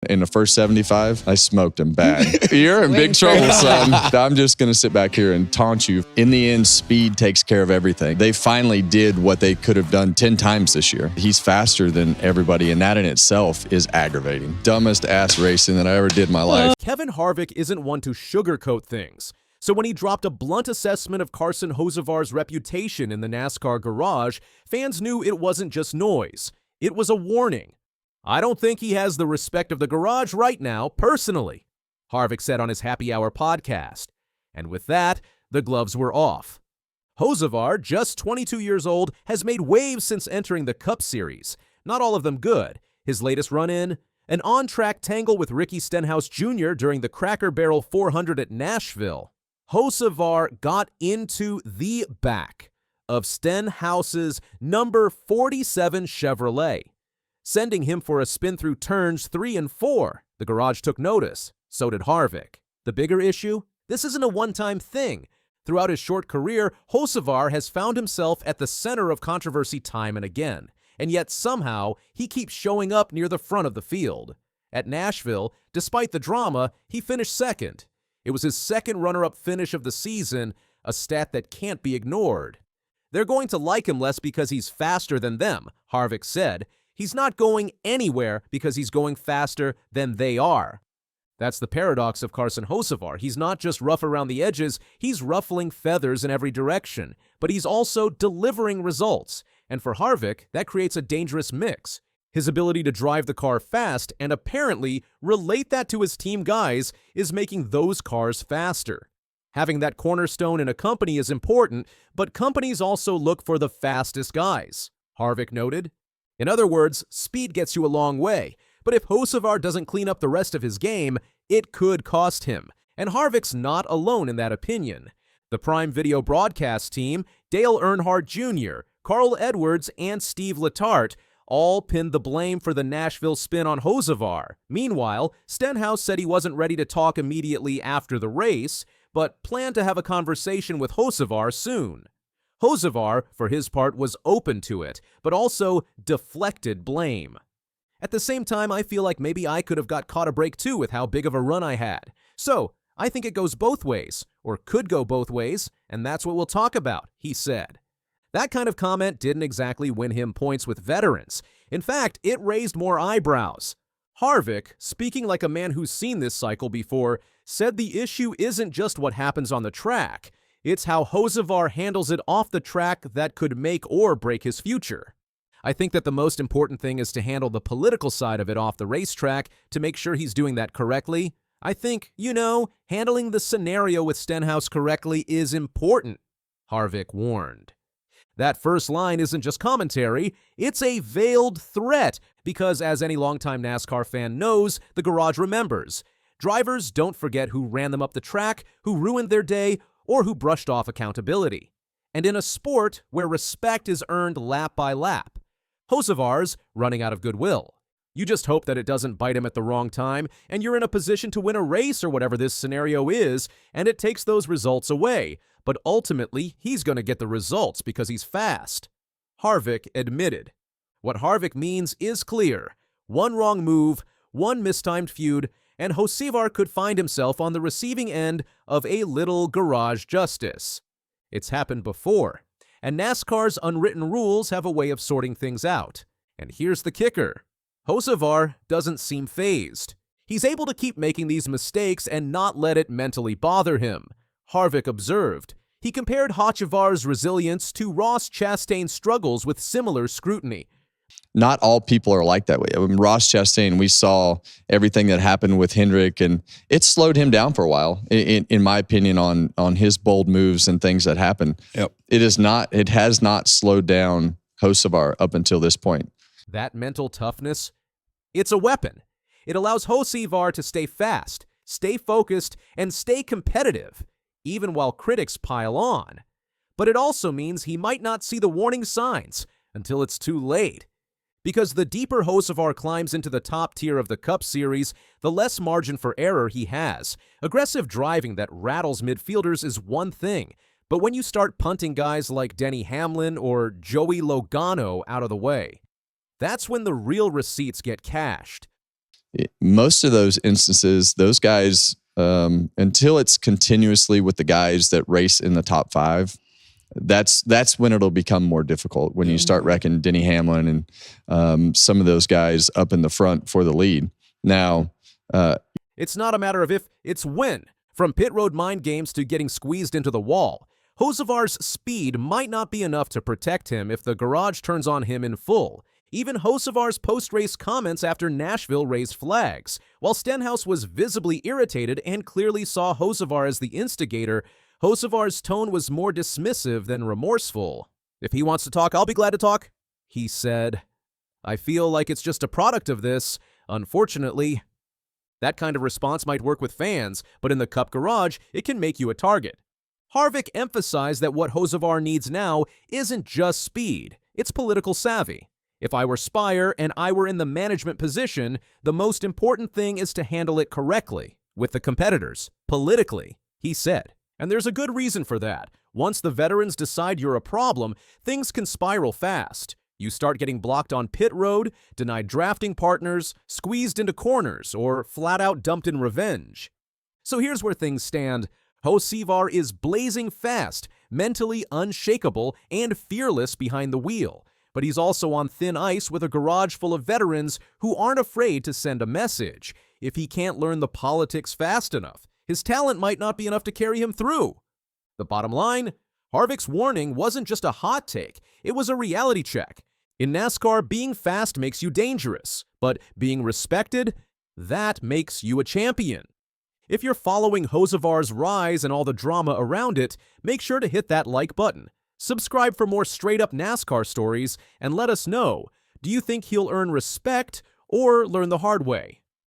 In the first 75, I smoked him bad. You're in big trouble, son. I'm just going to sit back here and taunt you. In the end, speed takes care of everything. They finally did what they could have done 10 times this year. He's faster than everybody, and that in itself is aggravating. Dumbest ass racing that I ever did in my life. Kevin Harvick isn't one to sugarcoat things. So when he dropped a blunt assessment of Carson Hocevar's reputation in the NASCAR garage, fans knew it wasn't just noise. It was a warning. I don't think he has the respect of the garage right now, personally, Harvick said on his Happy Hour podcast. And with that, the gloves were off. Hocevar, just 22 years old, has made waves since entering the Cup Series. Not all of them good. His latest run-in? An on-track tangle with Ricky Stenhouse Jr. during the Cracker Barrel 400 at Nashville. Hocevar got into the back of Stenhouse's number 47 Chevrolet, sending him for a spin through turns 3 and 4. The garage took notice. So did Harvick. The bigger issue? This isn't a one-time thing. Throughout his short career, Hocevar has found himself at the center of controversy time and again, and yet somehow he keeps showing up near the front of the field. At Nashville, despite the drama, he finished second. It was his second runner-up finish of the season, a stat that can't be ignored. They're going to like him less because he's faster than them, Harvick said. He's not going anywhere because he's going faster than they are. That's the paradox of Carson Hocevar. He's not just rough around the edges, he's ruffling feathers in every direction, but he's also delivering results. And for Harvick, that creates a dangerous mix. His ability to drive the car fast and apparently relate that to his team guys is making those cars faster. Having that cornerstone in a company is important, but companies also look for the fastest guys, Harvick noted. In other words, speed gets you a long way, but if Hocevar doesn't clean up the rest of his game, it could cost him. And Harvick's not alone in that opinion. The Prime Video broadcast team, Dale Earnhardt Jr., Carl Edwards, and Steve Letarte all pinned the blame for the Nashville spin on Hocevar. Meanwhile, Stenhouse said he wasn't ready to talk immediately after the race, but planned to have a conversation with Hocevar soon. Hocevar, for his part, was open to it, but also deflected blame. At the same time, I feel like maybe I could have got caught a break too with how big of a run I had. So, I think it goes both ways, or could go both ways, and that's what we'll talk about, he said. That kind of comment didn't exactly win him points with veterans. In fact, it raised more eyebrows. Harvick, speaking like a man who's seen this cycle before, said the issue isn't just what happens on the track. It's how Hocevar handles it off the track that could make or break his future. I think that the most important thing is to handle the political side of it off the racetrack to make sure he's doing that correctly. I think, handling the scenario with Stenhouse correctly is important, Harvick warned. That first line isn't just commentary, it's a veiled threat, because as any longtime NASCAR fan knows, the garage remembers. Drivers don't forget who ran them up the track, who ruined their day, or who brushed off accountability. And in a sport where respect is earned lap by lap, Hocevar's running out of goodwill. You just hope that it doesn't bite him at the wrong time, and you're in a position to win a race or whatever this scenario is, and it takes those results away. But ultimately, he's going to get the results because he's fast, Harvick admitted. What Harvick means is clear. One wrong move, one mistimed feud, and Hocevar could find himself on the receiving end of a little garage justice. It's happened before, and NASCAR's unwritten rules have a way of sorting things out. And here's the kicker. Hocevar doesn't seem fazed. He's able to keep making these mistakes and not let it mentally bother him, Harvick observed. He compared Hocevar's resilience to Ross Chastain's struggles with similar scrutiny. Not all people are like that way. I mean, Ross Chastain, we saw everything that happened with Hendrick, and it slowed him down for a while, in my opinion, on his bold moves and things that happened. Yep. It has not slowed down Hocevar up until this point. That mental toughness, it's a weapon. It allows Hocevar to stay fast, stay focused, and stay competitive, even while critics pile on. But it also means he might not see the warning signs until it's too late. Because the deeper Hocevar climbs into the top tier of the Cup Series, the less margin for error he has. Aggressive driving that rattles midfielders is one thing, but when you start punting guys like Denny Hamlin or Joey Logano out of the way, that's when the real receipts get cashed. Most of those instances, those guys, until it's continuously with the guys that race in the top 5, that's when it'll become more difficult, when you start reckoning Denny Hamlin and some of those guys up in the front for the lead. Now, it's not a matter of if, it's when. From pit road mind games to getting squeezed into the wall, Hocevar's speed might not be enough to protect him if the garage turns on him in full. Even Hocevar's post-race comments after Nashville raised flags. While Stenhouse was visibly irritated and clearly saw Hocevar as the instigator, Hocevar's tone was more dismissive than remorseful. "If he wants to talk, I'll be glad to talk," he said. "I feel like it's just a product of this, unfortunately." That kind of response might work with fans, but in the Cup garage, it can make you a target. Harvick emphasized that what Hocevar needs now isn't just speed, it's political savvy. "If I were Spire and I were in the management position, the most important thing is to handle it correctly, with the competitors, politically," he said. And there's a good reason for that. Once the veterans decide you're a problem, things can spiral fast. You start getting blocked on pit road, denied drafting partners, squeezed into corners, or flat out dumped in revenge. So here's where things stand. Hocevar is blazing fast, mentally unshakable, and fearless behind the wheel. But he's also on thin ice with a garage full of veterans who aren't afraid to send a message. If he can't learn the politics fast enough, his talent might not be enough to carry him through. The bottom line, Harvick's warning wasn't just a hot take, it was a reality check. In NASCAR, being fast makes you dangerous, but being respected, that makes you a champion. If you're following Hocevar's rise and all the drama around it, make sure to hit that like button. Subscribe for more straight-up NASCAR stories, and let us know, do you think he'll earn respect or learn the hard way?